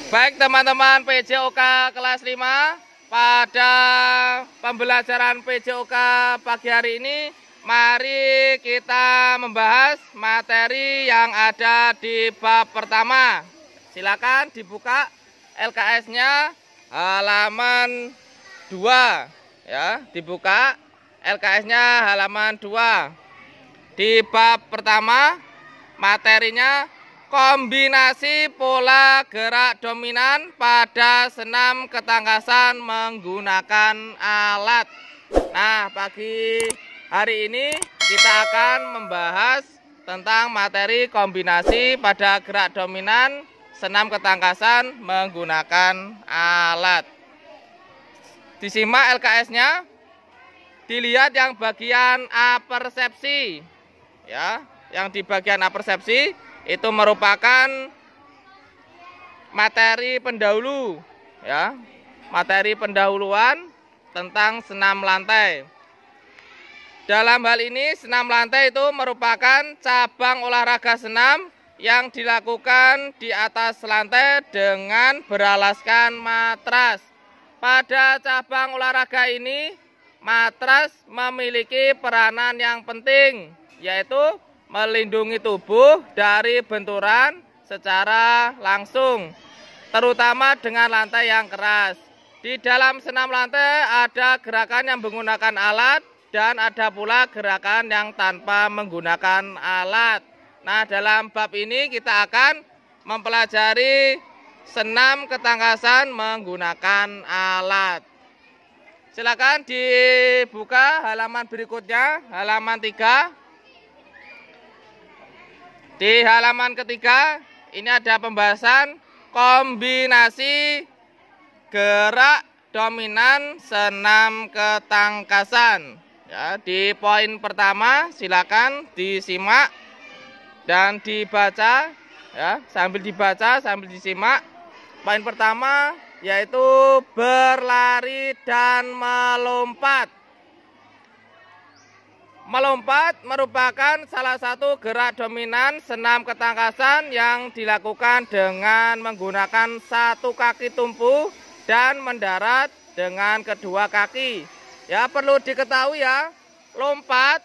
Baik teman-teman PJOK kelas 5, pada pembelajaran PJOK pagi hari ini, mari kita membahas materi yang ada di bab pertama. Silakan dibuka LKS-nya halaman 2 ya, dibuka LKS-nya halaman 2. Di bab pertama materinya kombinasi pola gerak dominan pada senam ketangkasan menggunakan alat. Nah, pagi hari ini kita akan membahas tentang materi kombinasi pada gerak dominan senam ketangkasan menggunakan alat. Disimak LKS-nya. Dilihat yang bagian apersepsi. Ya, yang di bagian apersepsi itu merupakan materi pendahulu, ya, materi pendahuluan tentang senam lantai. Dalam hal ini senam lantai itu merupakan cabang olahraga senam yang dilakukan di atas lantai dengan beralaskan matras. Pada cabang olahraga ini matras memiliki peranan yang penting, yaitu melindungi tubuh dari benturan secara langsung, terutama dengan lantai yang keras. Di dalam senam lantai ada gerakan yang menggunakan alat dan ada pula gerakan yang tanpa menggunakan alat. Nah, dalam bab ini kita akan mempelajari senam ketangkasan menggunakan alat. Silakan dibuka halaman berikutnya, halaman 3. Di halaman ketiga, ini ada pembahasan kombinasi gerak dominan senam ketangkasan. Ya, di poin pertama silakan disimak dan dibaca, ya, sambil dibaca sambil disimak. Poin pertama yaitu berlari dan melompat. Melompat merupakan salah satu gerak dominan senam ketangkasan yang dilakukan dengan menggunakan satu kaki tumpu dan mendarat dengan kedua kaki. Ya, perlu diketahui ya, lompat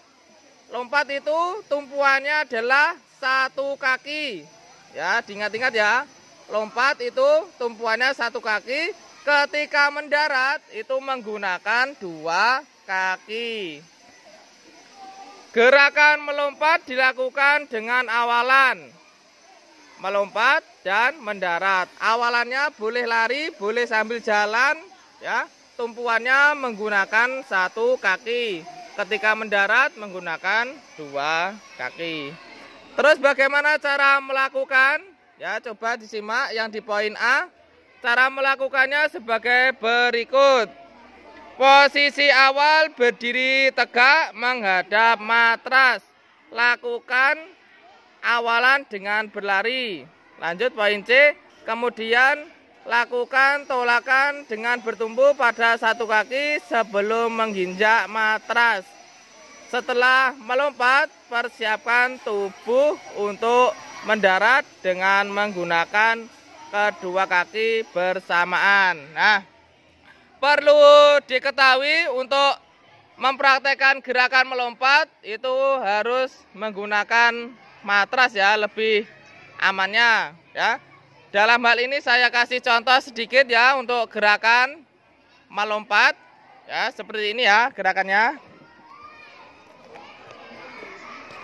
itu tumpuannya adalah satu kaki. Ya, diingat-ingat ya, lompat itu tumpuannya satu kaki, ketika mendarat itu menggunakan dua kaki. Gerakan melompat dilakukan dengan awalan melompat dan mendarat. Awalannya boleh lari, boleh sambil jalan, ya. Tumpuannya menggunakan satu kaki. Ketika mendarat menggunakan dua kaki. Terus bagaimana cara melakukan? Ya, coba disimak yang di poin A. Cara melakukannya sebagai berikut. Posisi awal berdiri tegak menghadap matras. Lakukan awalan dengan berlari. Lanjut poin C. Kemudian lakukan tolakan dengan bertumpu pada satu kaki sebelum menginjak matras. Setelah melompat, persiapkan tubuh untuk mendarat dengan menggunakan kedua kaki bersamaan. Nah, perlu diketahui untuk mempraktekkan gerakan melompat itu harus menggunakan matras ya, lebih amannya ya. Dalam hal ini saya kasih contoh sedikit ya untuk gerakan melompat ya, seperti ini ya gerakannya.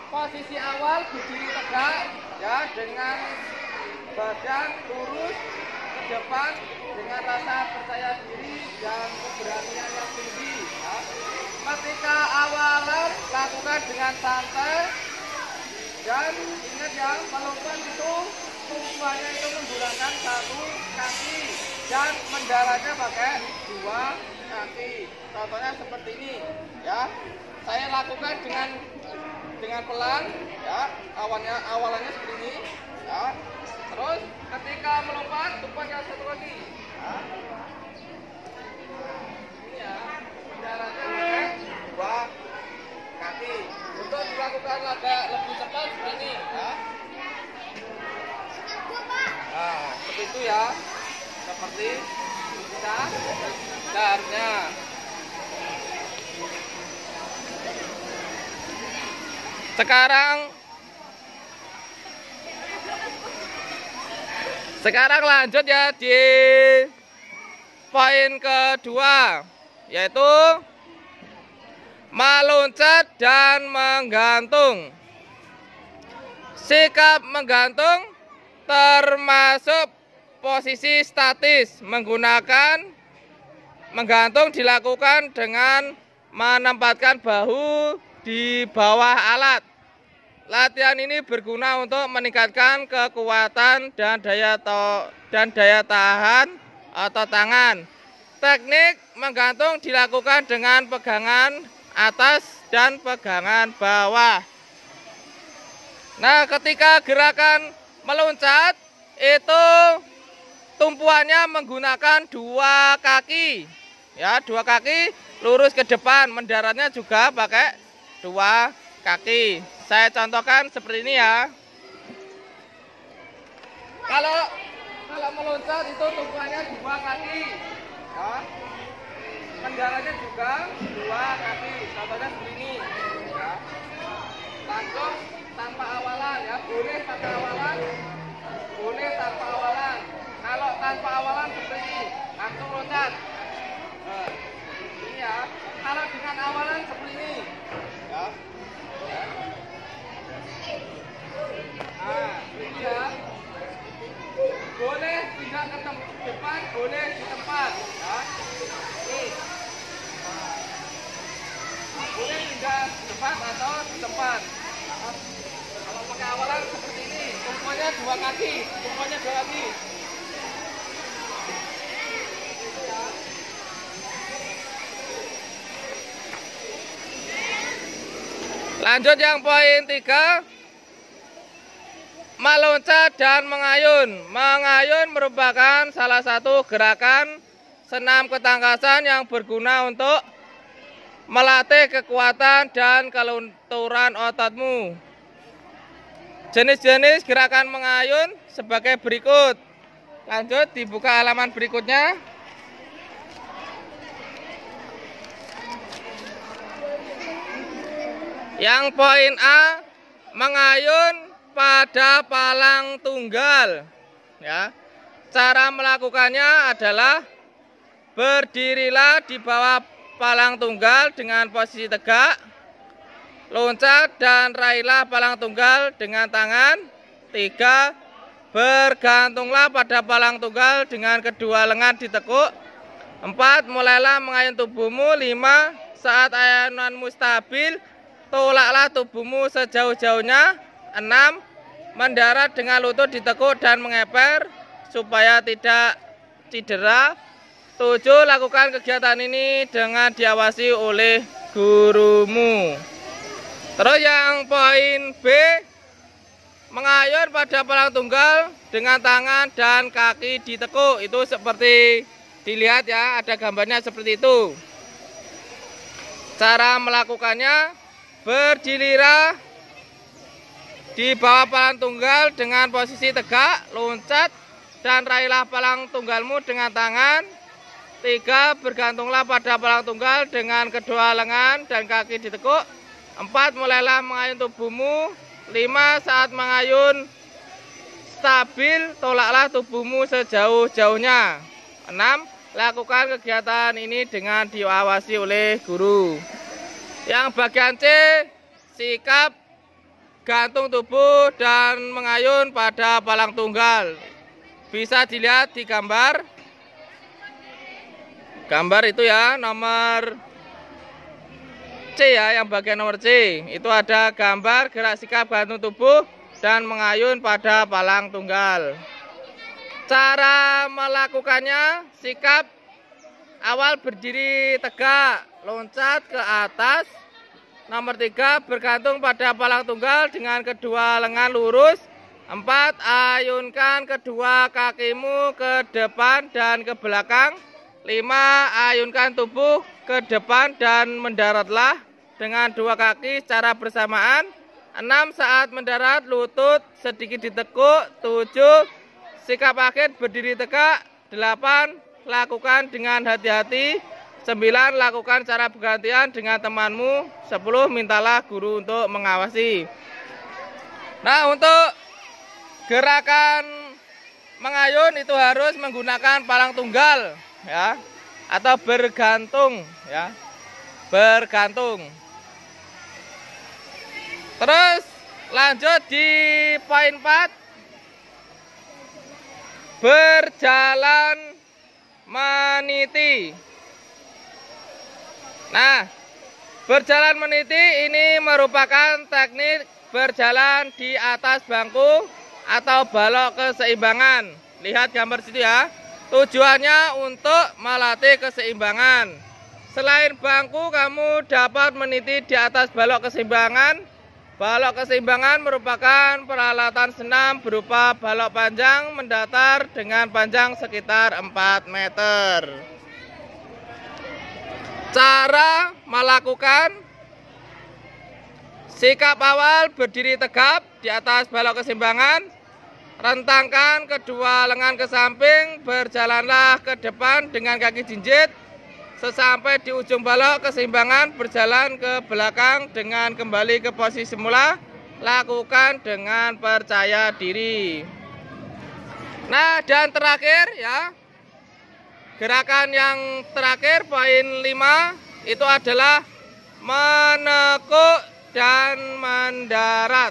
Posisi awal berdiri tegak ya, dengan badan lurus ke depan dengan rasa percaya diri dan keberanian yang tinggi ya. Ketika awalan lakukan dengan santai dan ingat ya, melompat itu tumpuannya itu menggunakan satu kaki dan mendaratnya pakai dua kaki. Contohnya seperti ini ya. Saya lakukan dengan pelan ya, awalannya seperti ini ya. Terus ketika melompat tumpuannya satu kaki ya. Ini ya, mendaratnya pakai dua kaki. Untuk dilakukan agak lebih cepat seperti ini ya. Nah, seperti itu ya. seperti seharusnya. Sekarang lanjut ya di poin kedua, yaitu meloncat dan menggantung. Sikap menggantung termasuk posisi statis. Menggantung dilakukan dengan menempatkan bahu di bawah alat. Latihan ini berguna untuk meningkatkan kekuatan dan daya tahan otot tangan. Teknik menggantung dilakukan dengan pegangan atas dan pegangan bawah. Nah, ketika gerakan meloncat itu tumpuannya menggunakan dua kaki. Ya, dua kaki lurus ke depan, mendaratnya juga pakai dua kaki. Saya contohkan seperti ini ya. Kalau meloncat itu tumpuannya dua kaki, ya. Mendaratnya juga dua kaki. Contohnya seperti ini, ya. Langsung tanpa awalan, ya. Boleh pakai awalan, boleh tanpa awalan. Kalau tanpa awalan seperti ini, langsung loncat. Ini ya. Kalau dengan awalan seperti ini, ya. Nah, ini ya. Boleh pindah ke depan, boleh di tempat, ya. Ini. Boleh pindah di depan atau di tempat. Kalau pakai awalan seperti ini, tumpuannya dua kaki, Lanjut yang poin 3, meloncat dan mengayun. Mengayun merupakan salah satu gerakan senam ketangkasan yang berguna untuk melatih kekuatan dan kelunturan ototmu. Jenis-jenis gerakan mengayun sebagai berikut. Lanjut, dibuka halaman berikutnya. Yang poin A, mengayun pada palang tunggal. Ya. Cara melakukannya adalah berdirilah di bawah palang tunggal dengan posisi tegak. Loncat dan raihlah palang tunggal dengan tangan. 3. Bergantunglah pada palang tunggal dengan kedua lengan ditekuk. 4. Mulailah mengayun tubuhmu. 5. Saat ayunanmu stabil, tolaklah tubuhmu sejauh-jauhnya. 6. Mendarat dengan lutut ditekuk dan mengeper supaya tidak cedera. 7. Lakukan kegiatan ini dengan diawasi oleh gurumu. Terus yang poin B, mengayun pada palang tunggal dengan tangan dan kaki ditekuk. Itu seperti dilihat ya, ada gambarnya seperti itu. Cara melakukannya, berdirilah di bawah palang tunggal dengan posisi tegak, loncat dan raihlah palang tunggalmu dengan tangan. 3. Bergantunglah pada palang tunggal dengan kedua lengan dan kaki ditekuk. 4. Mulailah mengayun tubuhmu. 5. Saat mengayun stabil, tolaklah tubuhmu sejauh-jauhnya. 6. Lakukan kegiatan ini dengan diawasi oleh guru. Yang bagian C, sikap gantung tubuh dan mengayun pada palang tunggal. Bisa dilihat di gambar. Gambar itu ya, nomor C ya, yang bagian nomor C. Itu ada gambar gerak sikap gantung tubuh dan mengayun pada palang tunggal. Cara melakukannya, sikap awal berdiri tegak, loncat ke atas. Nomor 3, bergantung pada palang tunggal dengan kedua lengan lurus. 4. Ayunkan kedua kakimu ke depan dan ke belakang. 5. Ayunkan tubuh ke depan dan mendaratlah dengan dua kaki secara bersamaan. 6. Saat mendarat, lutut sedikit ditekuk. 7. Sikap akhir berdiri tegak 8. Lakukan dengan hati-hati. 9. Lakukan cara bergantian dengan temanmu. 10. Mintalah guru untuk mengawasi. Nah, untuk gerakan mengayun itu harus menggunakan palang tunggal ya, atau bergantung ya. Bergantung. Terus lanjut di poin 4. Berjalan meniti. Nah, berjalan meniti ini merupakan teknik berjalan di atas bangku atau balok keseimbangan. Lihat gambar situ ya. Tujuannya untuk melatih keseimbangan. Selain bangku, kamu dapat meniti di atas balok keseimbangan. Balok keseimbangan merupakan peralatan senam berupa balok panjang mendatar dengan panjang sekitar 4 meter. Cara melakukan: sikap awal berdiri tegap di atas balok keseimbangan. Rentangkan kedua lengan ke samping, berjalanlah ke depan dengan kaki jinjit. Sesampai di ujung balok keseimbangan, berjalan ke belakang dengan kembali ke posisi semula. Lakukan dengan percaya diri. Nah, dan terakhir ya, gerakan yang terakhir poin 5 itu adalah menekuk dan mendarat.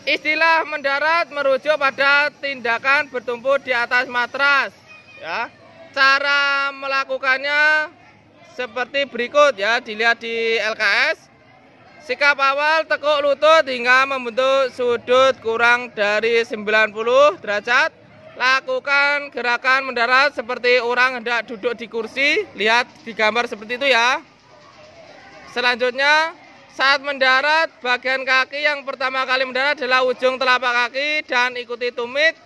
Istilah mendarat merujuk pada tindakan bertumpu di atas matras ya. Cara melakukannya seperti berikut ya, dilihat di LKS. Sikap awal, tekuk lutut hingga membentuk sudut kurang dari 90 derajat. Lakukan gerakan mendarat seperti orang hendak duduk di kursi. Lihat di gambar seperti itu ya. Selanjutnya, saat mendarat, bagian kaki yang pertama kali mendarat adalah ujung telapak kaki dan ikuti tumit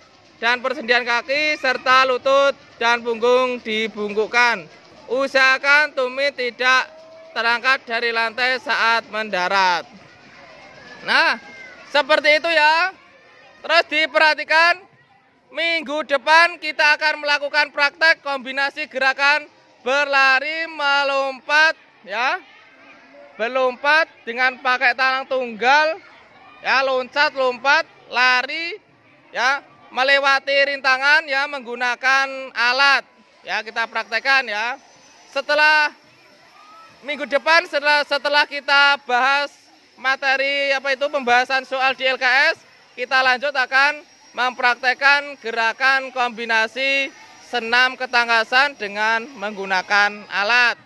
dan persendian kaki serta lutut dan punggung dibungkukkan. Usahakan tumit tidak terangkat dari lantai saat mendarat. Nah, seperti itu ya. Terus diperhatikan, minggu depan kita akan melakukan praktek kombinasi gerakan berlari, melompat ya. Berlompat dengan pakai talang tunggal ya, loncat, lompat, lari ya, melewati rintangan ya menggunakan alat ya. Kita praktekkan ya. Setelah minggu depan, setelah kita bahas materi pembahasan soal di LKS, kita lanjut akan mempraktekkan gerakan kombinasi senam ketangkasan dengan menggunakan alat.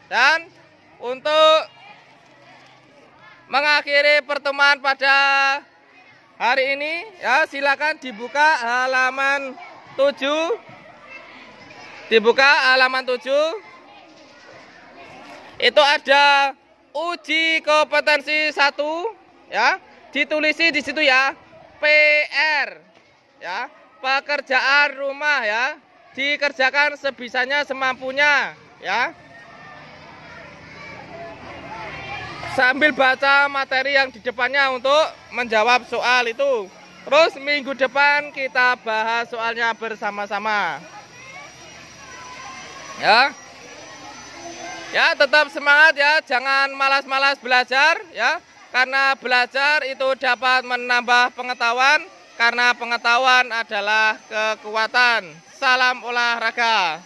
Dan untuk mengakhiri pertemuan pada hari ini ya, silakan dibuka halaman 7. Dibuka halaman 7. Itu ada uji kompetensi 1 ya. Ditulisi di situ ya, PR ya, pekerjaan rumah ya, dikerjakan sebisanya semampunya ya. Sambil baca materi yang di depannya untuk menjawab soal itu. Terus minggu depan kita bahas soalnya bersama-sama. Ya. Ya, tetap semangat ya, jangan malas-malas belajar ya. Karena belajar itu dapat menambah pengetahuan, karena pengetahuan adalah kekuatan. Salam olahraga.